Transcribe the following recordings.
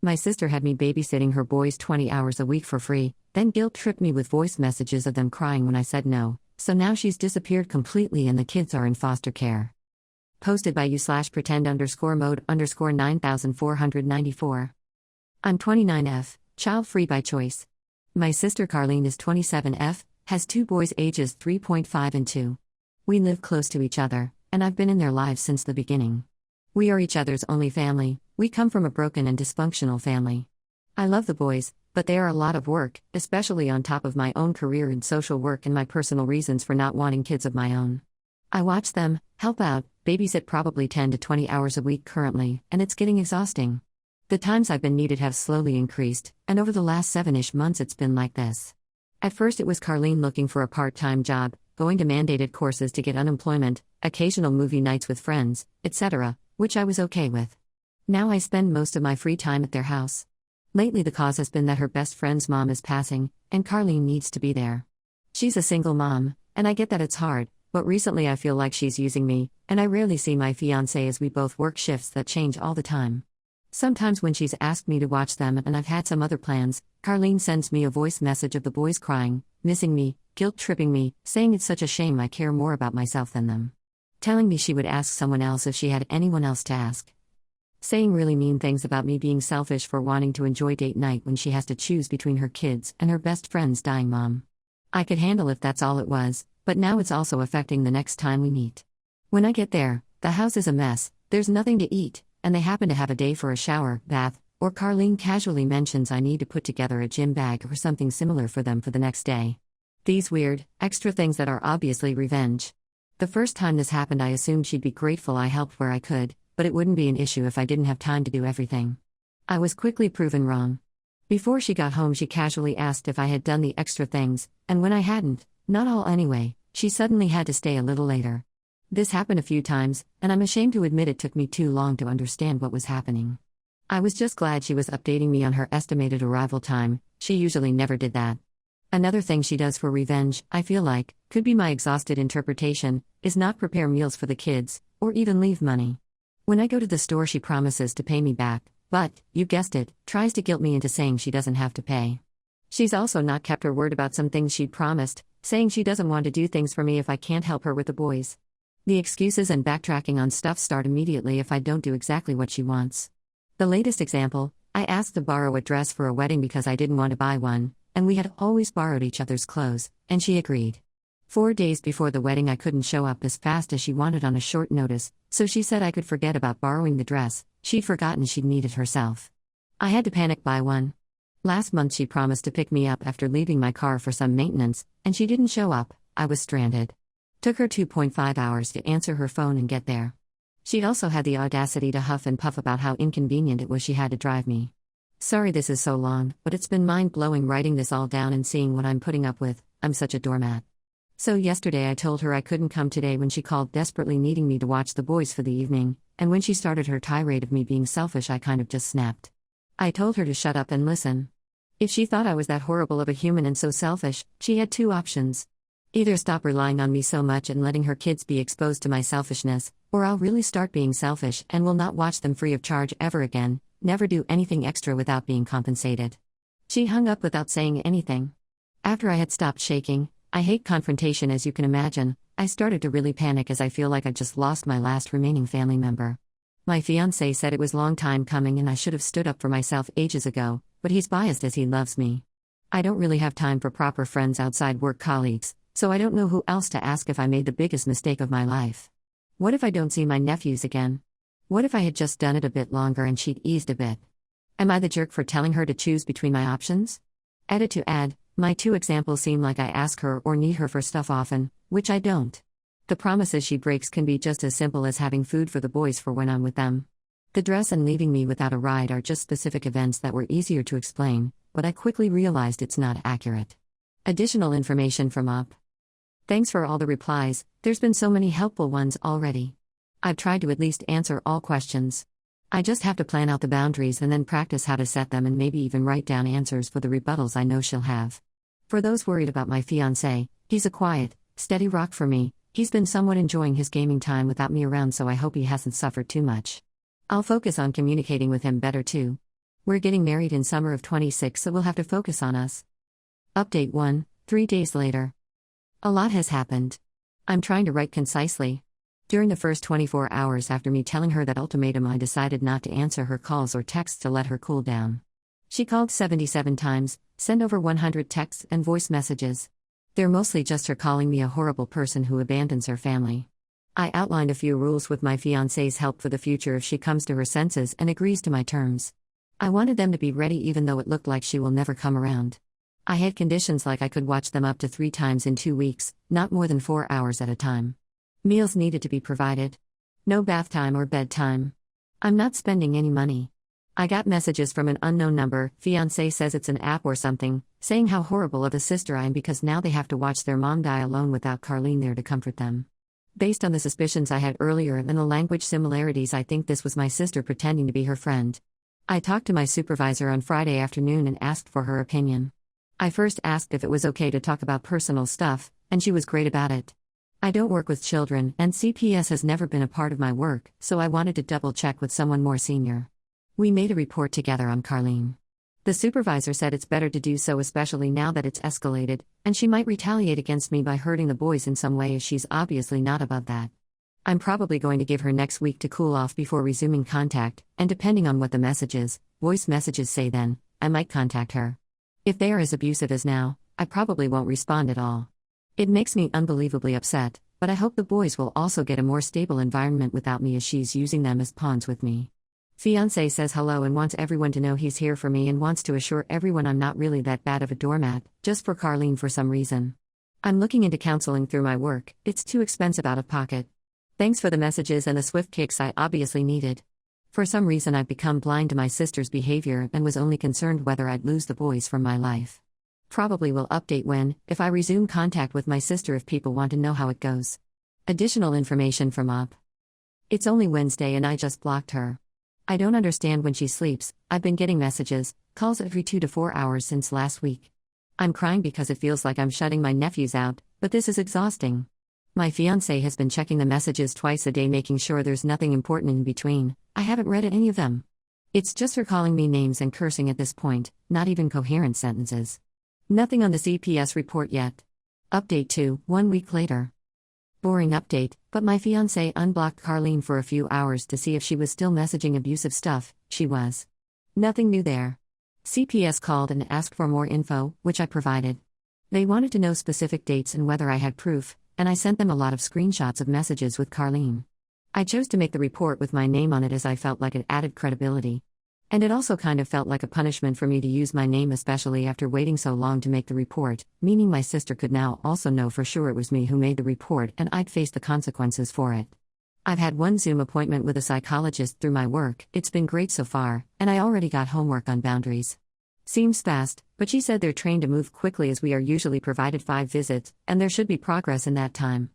My sister had me babysitting her boys 20 hours a week for free, then guilt-tripped me with voice messages of them crying when I said no, so now she's disappeared completely and the kids are in foster care. Posted by you/pretend_mode_9494. I'm 29F, child-free by choice. My sister Carlene is 27F, has two boys ages 3.5 and 2. We live close to each other, and I've been in their lives since the beginning. We are each other's only family. We come from a broken and dysfunctional family. I love the boys, but they are a lot of work, especially on top of my own career in social work and my personal reasons for not wanting kids of my own. I watch them, help out, babysit probably 10 to 20 hours a week currently, and it's getting exhausting. The times I've been needed have slowly increased, and over the last 7-ish months it's been like this. At first it was Carlene looking for a part-time job, going to mandated courses to get unemployment, occasional movie nights with friends, etc., which I was okay with. Now I spend most of my free time at their house. Lately the cause has been that her best friend's mom is passing, and Carlene needs to be there. She's a single mom, and I get that it's hard, but recently I feel like she's using me, and I rarely see my fiancé as we both work shifts that change all the time. Sometimes when she's asked me to watch them and I've had some other plans, Carlene sends me a voice message of the boys crying, missing me, guilt-tripping me, saying it's such a shame I care more about myself than them. Telling me she would ask someone else if she had anyone else to ask. Saying really mean things about me being selfish for wanting to enjoy date night when she has to choose between her kids and her best friend's dying mom. I could handle if that's all it was, but now it's also affecting the next time we meet. When I get there, the house is a mess, there's nothing to eat, and they happen to have a day for a shower, bath, or Carlene casually mentions I need to put together a gym bag or something similar for them for the next day. These weird, extra things that are obviously revenge. The first time this happened I assumed she'd be grateful I helped where I could, but it wouldn't be an issue if I didn't have time to do everything. I was quickly proven wrong. Before she got home she casually asked if I had done the extra things, and when I hadn't, not all anyway, she suddenly had to stay a little later. This happened a few times, and I'm ashamed to admit it took me too long to understand what was happening. I was just glad she was updating me on her estimated arrival time, she usually never did that. Another thing she does for revenge, I feel like, could be my exhausted interpretation, is not prepare meals for the kids, or even leave money. When I go to the store she promises to pay me back, but, you guessed it, tries to guilt me into saying she doesn't have to pay. She's also not kept her word about some things she'd promised, saying she doesn't want to do things for me if I can't help her with the boys. The excuses and backtracking on stuff start immediately if I don't do exactly what she wants. The latest example, I asked to borrow a dress for a wedding because I didn't want to buy one, and we had always borrowed each other's clothes, and she agreed. 4 days before the wedding I couldn't show up as fast as she wanted on a short notice, so she said I could forget about borrowing the dress, she'd forgotten she'd need it herself. I had to panic buy one. Last month she promised to pick me up after leaving my car for some maintenance, and she didn't show up, I was stranded. Took her 2.5 hours to answer her phone and get there. She also had the audacity to huff and puff about how inconvenient it was she had to drive me. Sorry this is so long, but it's been mind-blowing writing this all down and seeing what I'm putting up with, I'm such a doormat. So yesterday I told her I couldn't come today when she called desperately needing me to watch the boys for the evening, and when she started her tirade of me being selfish I kind of just snapped. I told her to shut up and listen. If she thought I was that horrible of a human and so selfish, she had 2 options. Either stop relying on me so much and letting her kids be exposed to my selfishness, or I'll really start being selfish and will not watch them free of charge ever again, never do anything extra without being compensated. She hung up without saying anything. After I had stopped shaking, I hate confrontation as you can imagine, I started to really panic as I feel like I just lost my last remaining family member. My fiancé said it was long time coming and I should have stood up for myself ages ago, but he's biased as he loves me. I don't really have time for proper friends outside work colleagues, so I don't know who else to ask if I made the biggest mistake of my life. What if I don't see my nephews again? What if I had just done it a bit longer and she'd eased a bit? Am I the jerk for telling her to choose between my options? Edit to add, my 2 examples seem like I ask her or need her for stuff often, which I don't. The promises she breaks can be just as simple as having food for the boys for when I'm with them. The dress and leaving me without a ride are just specific events that were easier to explain, but I quickly realized it's not accurate. Additional information from up. Thanks for all the replies, there's been so many helpful ones already. I've tried to at least answer all questions. I just have to plan out the boundaries and then practice how to set them and maybe even write down answers for the rebuttals I know she'll have. For those worried about my fiancé, he's a quiet, steady rock for me. He's been somewhat enjoying his gaming time without me around, so I hope he hasn't suffered too much. I'll focus on communicating with him better too. We're getting married in summer of 26, so we'll have to focus on us. Update 1, 3 days later. A lot has happened. I'm trying to write concisely. During the first 24 hours after me telling her that ultimatum, I decided not to answer her calls or texts to let her cool down. She called 77 times, sent over 100 texts and voice messages. They're mostly just her calling me a horrible person who abandons her family. I outlined a few rules with my fiancé's help for the future if she comes to her senses and agrees to my terms. I wanted them to be ready even though it looked like she will never come around. I had conditions like I could watch them up to 3 times in 2 weeks, not more than 4 hours at a time. Meals needed to be provided. No bath time or bedtime. I'm not spending any money. I got messages from an unknown number, fiancé says it's an app or something, saying how horrible of a sister I am because now they have to watch their mom die alone without Carlene there to comfort them. Based on the suspicions I had earlier and the language similarities, I think this was my sister pretending to be her friend. I talked to my supervisor on Friday afternoon and asked for her opinion. I first asked if it was okay to talk about personal stuff, and she was great about it. I don't work with children, and CPS has never been a part of my work, so I wanted to double-check with someone more senior. We made a report together on Carlene. The supervisor said it's better to do so, especially now that it's escalated, and she might retaliate against me by hurting the boys in some way as she's obviously not above that. I'm probably going to give her next week to cool off before resuming contact, and depending on what the voice messages say then, I might contact her. If they are as abusive as now, I probably won't respond at all. It makes me unbelievably upset, but I hope the boys will also get a more stable environment without me as she's using them as pawns with me. Fiancé says hello and wants everyone to know he's here for me and wants to assure everyone I'm not really that bad of a doormat, just for Carlene for some reason. I'm looking into counseling through my work, it's too expensive out of pocket. Thanks for the messages and the swift kicks I obviously needed. For some reason I've become blind to my sister's behavior and was only concerned whether I'd lose the boys from my life. Probably will update if I resume contact with my sister if people want to know how it goes. Additional information from Up. It's only Wednesday and I just blocked her. I don't understand when she sleeps. I've been getting messages, calls every 2 to 4 hours since last week. I'm crying because it feels like I'm shutting my nephews out, but this is exhausting. My fiancé has been checking the messages twice a day, making sure there's nothing important in between. I haven't read any of them. It's just her calling me names and cursing at this point, not even coherent sentences. Nothing on the CPS report yet. Update 2, 1 week later. Boring update, but my fiancé unblocked Carlene for a few hours to see if she was still messaging abusive stuff. She was. Nothing new there. CPS called and asked for more info, which I provided. They wanted to know specific dates and whether I had proof, and I sent them a lot of screenshots of messages with Carlene. I chose to make the report with my name on it as I felt like it added credibility. And it also kind of felt like a punishment for me to use my name, especially after waiting so long to make the report, meaning my sister could now also know for sure it was me who made the report and I'd face the consequences for it. I've had one Zoom appointment with a psychologist through my work. It's been great so far, and I already got homework on boundaries. Seems fast, but she said they're trained to move quickly as we are usually provided 5 visits, and there should be progress in that time.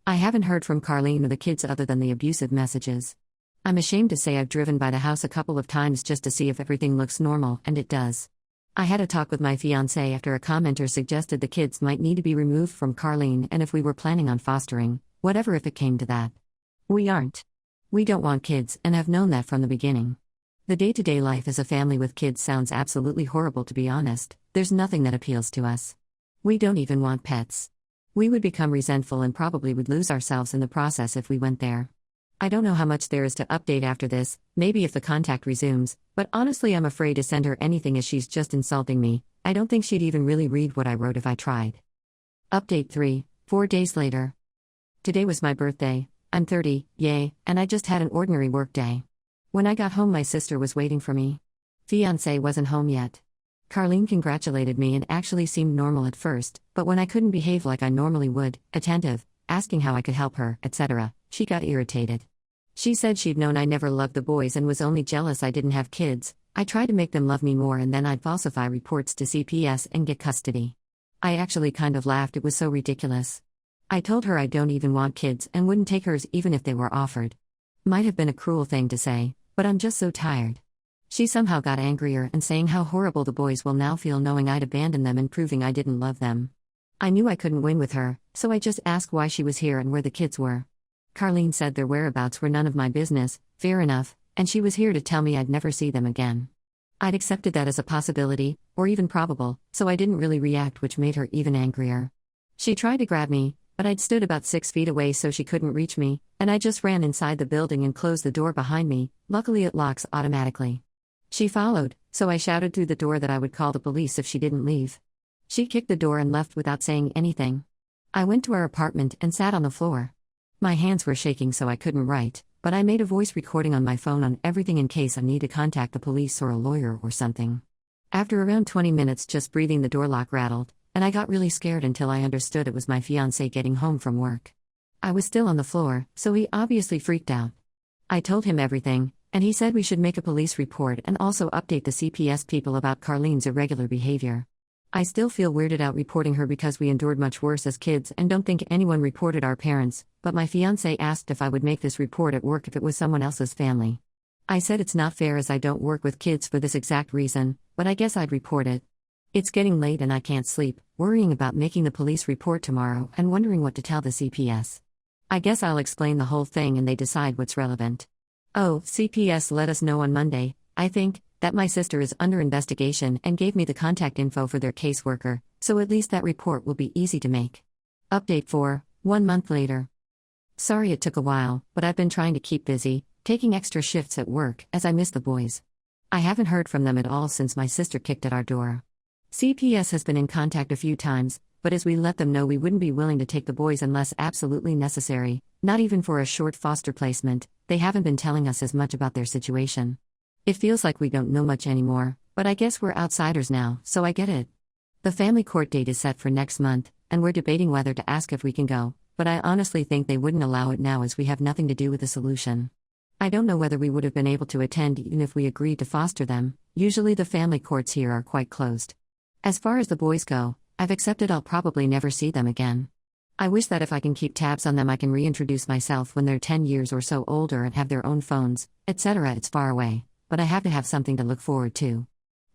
I haven't heard from Carlene or the kids other than the abusive messages. I'm ashamed to say I've driven by the house a couple of times just to see if everything looks normal, and it does. I had a talk with my fiancé after a commenter suggested the kids might need to be removed from Carlene and if we were planning on fostering, whatever if it came to that. We aren't. We don't want kids and have known that from the beginning. The day-to-day life as a family with kids sounds absolutely horrible, to be honest. There's nothing that appeals to us. We don't even want pets. We would become resentful and probably would lose ourselves in the process if we went there. I don't know how much there is to update after this, maybe if the contact resumes, but honestly I'm afraid to send her anything as she's just insulting me. I don't think she'd even really read what I wrote if I tried. Update 3, 4 days later. Today was my birthday. I'm 30, yay, and I just had an ordinary work day. When I got home my sister was waiting for me. Fiancé wasn't home yet. Carlene congratulated me and actually seemed normal at first, but when I couldn't behave like I normally would, attentive, asking how I could help her, etc., she got irritated. She said she'd known I never loved the boys and was only jealous I didn't have kids. I tried to make them love me more and then I'd falsify reports to CPS and get custody. I actually kind of laughed, it was so ridiculous. I told her I don't even want kids and wouldn't take hers even if they were offered. Might have been a cruel thing to say, but I'm just so tired. She somehow got angrier and saying how horrible the boys will now feel knowing I'd abandoned them and proving I didn't love them. I knew I couldn't win with her, so I just asked why she was here and where the kids were. Carlene said their whereabouts were none of my business, fair enough, and she was here to tell me I'd never see them again. I'd accepted that as a possibility, or even probable, so I didn't really react, which made her even angrier. She tried to grab me, but I'd stood about 6 feet away so she couldn't reach me, and I just ran inside the building and closed the door behind me. Luckily it locks automatically. She followed, so I shouted through the door that I would call the police if she didn't leave. She kicked the door and left without saying anything. I went to our apartment and sat on the floor. My hands were shaking so I couldn't write, but I made a voice recording on my phone on everything in case I need to contact the police or a lawyer or something. After around 20 minutes just breathing, the door lock rattled, and I got really scared until I understood it was my fiancé getting home from work. I was still on the floor, so he obviously freaked out. I told him everything, and he said we should make a police report and also update the CPS people about Carlene's irregular behavior. I still feel weirded out reporting her because we endured much worse as kids and don't think anyone reported our parents, but my fiancé asked if I would make this report at work if it was someone else's family. I said it's not fair as I don't work with kids for this exact reason, but I guess I'd report it. It's getting late and I can't sleep, worrying about making the police report tomorrow and wondering what to tell the CPS. I guess I'll explain the whole thing and they decide what's relevant. Oh, CPS let us know on Monday, I think, that my sister is under investigation and gave me the contact info for their caseworker, so at least that report will be easy to make. Update 4, 1 month later. Sorry it took a while, but I've been trying to keep busy, taking extra shifts at work as I miss the boys. I haven't heard from them at all since my sister kicked at our door. CPS has been in contact a few times, but as we let them know we wouldn't be willing to take the boys unless absolutely necessary, not even for a short foster placement, they haven't been telling us as much about their situation. It feels like we don't know much anymore, but I guess we're outsiders now, so I get it. The family court date is set for next month, and we're debating whether to ask if we can go, but I honestly think they wouldn't allow it now as we have nothing to do with the solution. I don't know whether we would have been able to attend even if we agreed to foster them. Usually the family courts here are quite closed. As far as the boys go, I've accepted I'll probably never see them again. I wish that if I can keep tabs on them I can reintroduce myself when they're 10 years or so older and have their own phones, etc. It's far away, but I have to have something to look forward to.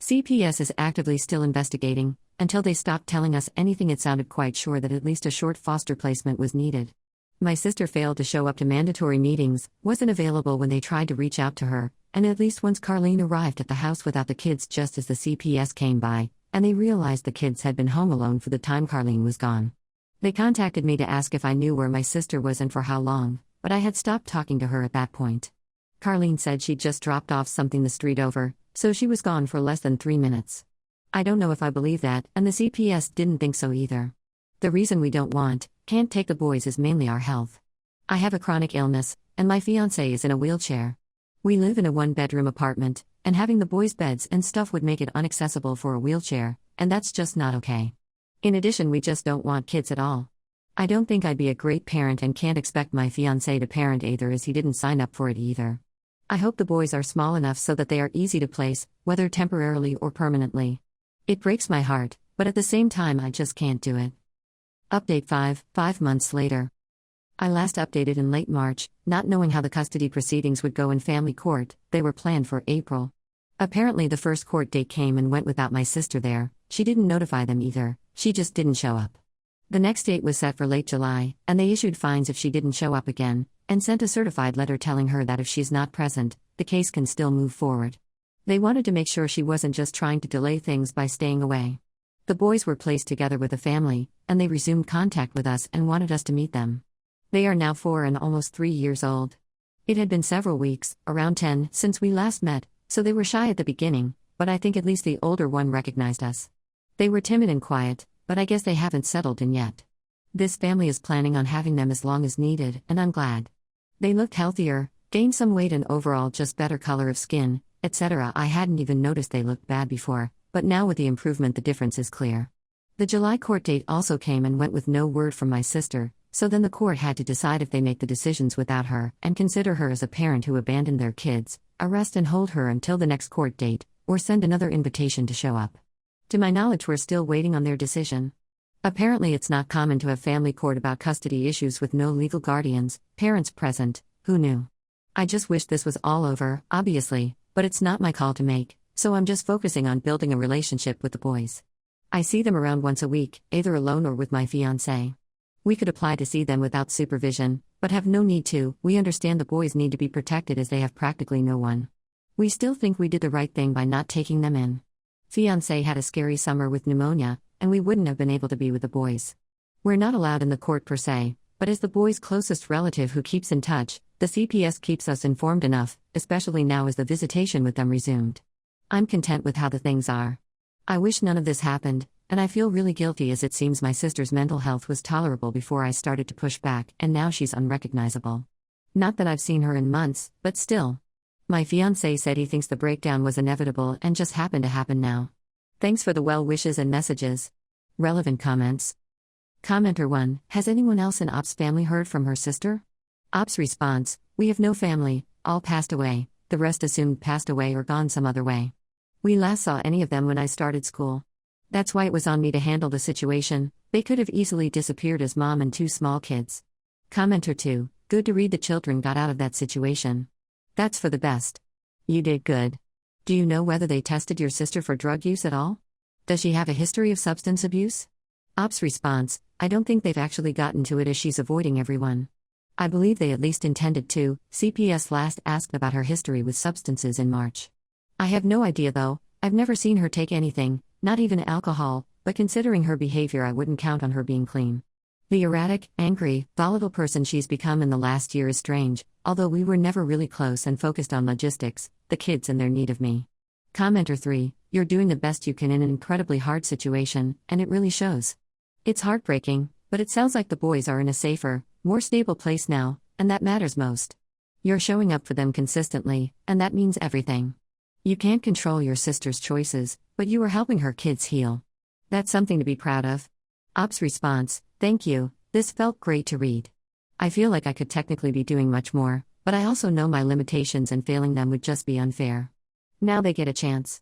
CPS is actively still investigating. Until they stopped telling us anything it sounded quite sure that at least a short foster placement was needed. My sister failed to show up to mandatory meetings, wasn't available when they tried to reach out to her, and at least once Carlene arrived at the house without the kids just as the CPS came by, and they realized the kids had been home alone for the time Carlene was gone. They contacted me to ask if I knew where my sister was and for how long, but I had stopped talking to her at that point. Carlene said she'd just dropped off something the street over, so she was gone for less than 3 minutes. I don't know if I believe that, and the CPS didn't think so either. The reason we can't take the boys is mainly our health. I have a chronic illness, and my fiancé is in a wheelchair. We live in a 1-bedroom apartment, and having the boys' beds and stuff would make it inaccessible for a wheelchair, and that's just not okay. In addition, we just don't want kids at all. I don't think I'd be a great parent and can't expect my fiancé to parent either as he didn't sign up for it either. I hope the boys are small enough so that they are easy to place, whether temporarily or permanently. It breaks my heart, but at the same time I just can't do it. Update 5 months later. I last updated in late March, not knowing how the custody proceedings would go in family court. They were planned for April. Apparently the first court date came and went without my sister there. She didn't notify them either, she just didn't show up. The next date was set for late July, and they issued fines if she didn't show up again, and sent a certified letter telling her that if she's not present, the case can still move forward. They wanted to make sure she wasn't just trying to delay things by staying away. The boys were placed together with the family, and they resumed contact with us and wanted us to meet them. They are now 4 and almost 3 years old. It had been several weeks, around 10, since we last met, so they were shy at the beginning, but I think at least the older one recognized us. They were timid and quiet, but I guess they haven't settled in yet. This family is planning on having them as long as needed, and I'm glad. They looked healthier, gained some weight and overall just better color of skin, etc. I hadn't even noticed they looked bad before, but now with the improvement the difference is clear. The July court date also came and went with no word from my sister, so then the court had to decide if they make the decisions without her and consider her as a parent who abandoned their kids, arrest and hold her until the next court date, or send another invitation to show up. To my knowledge we're still waiting on their decision. Apparently it's not common to have family court about custody issues with no legal guardians, parents present. Who knew? I just wish this was all over, obviously, but it's not my call to make, so I'm just focusing on building a relationship with the boys. I see them around once a week, either alone or with my fiancé. We could apply to see them without supervision, but have no need to. We understand the boys need to be protected as they have practically no one. We still think we did the right thing by not taking them in. Fiancé had a scary summer with pneumonia, and we wouldn't have been able to be with the boys. We're not allowed in the court per se, but as the boys' closest relative who keeps in touch, the CPS keeps us informed enough, especially now as the visitation with them resumed. I'm content with how the things are. I wish none of this happened, and I feel really guilty as it seems my sister's mental health was tolerable before I started to push back, and now she's unrecognizable. Not that I've seen her in months, but still. My fiancé said he thinks the breakdown was inevitable and just happened to happen now. Thanks for the well wishes and messages. Relevant comments. Commenter 1: Has anyone else in Ops' family heard from her sister? Ops' response: We have no family, all passed away, the rest assumed passed away or gone some other way. We last saw any of them when I started school. That's why it was on me to handle the situation. They could have easily disappeared as mom and 2 small kids. Commenter 2: Good to read the children got out of that situation. That's for the best. You did good. Do you know whether they tested your sister for drug use at all? Does she have a history of substance abuse? Ops' response: I don't think they've actually gotten to it as she's avoiding everyone. I believe they at least intended to. CPS last asked about her history with substances in March. I have no idea though, I've never seen her take anything, not even alcohol, but considering her behavior I wouldn't count on her being clean. The erratic, angry, volatile person she's become in the last year is strange, although we were never really close and focused on logistics, the kids and their need of me. Commenter 3: You're doing the best you can in an incredibly hard situation, and it really shows. It's heartbreaking, but it sounds like the boys are in a safer, more stable place now, and that matters most. You're showing up for them consistently, and that means everything. You can't control your sister's choices, but you are helping her kids heal. That's something to be proud of. Ops' response: Thank you, this felt great to read. I feel like I could technically be doing much more, but I also know my limitations and failing them would just be unfair. Now they get a chance.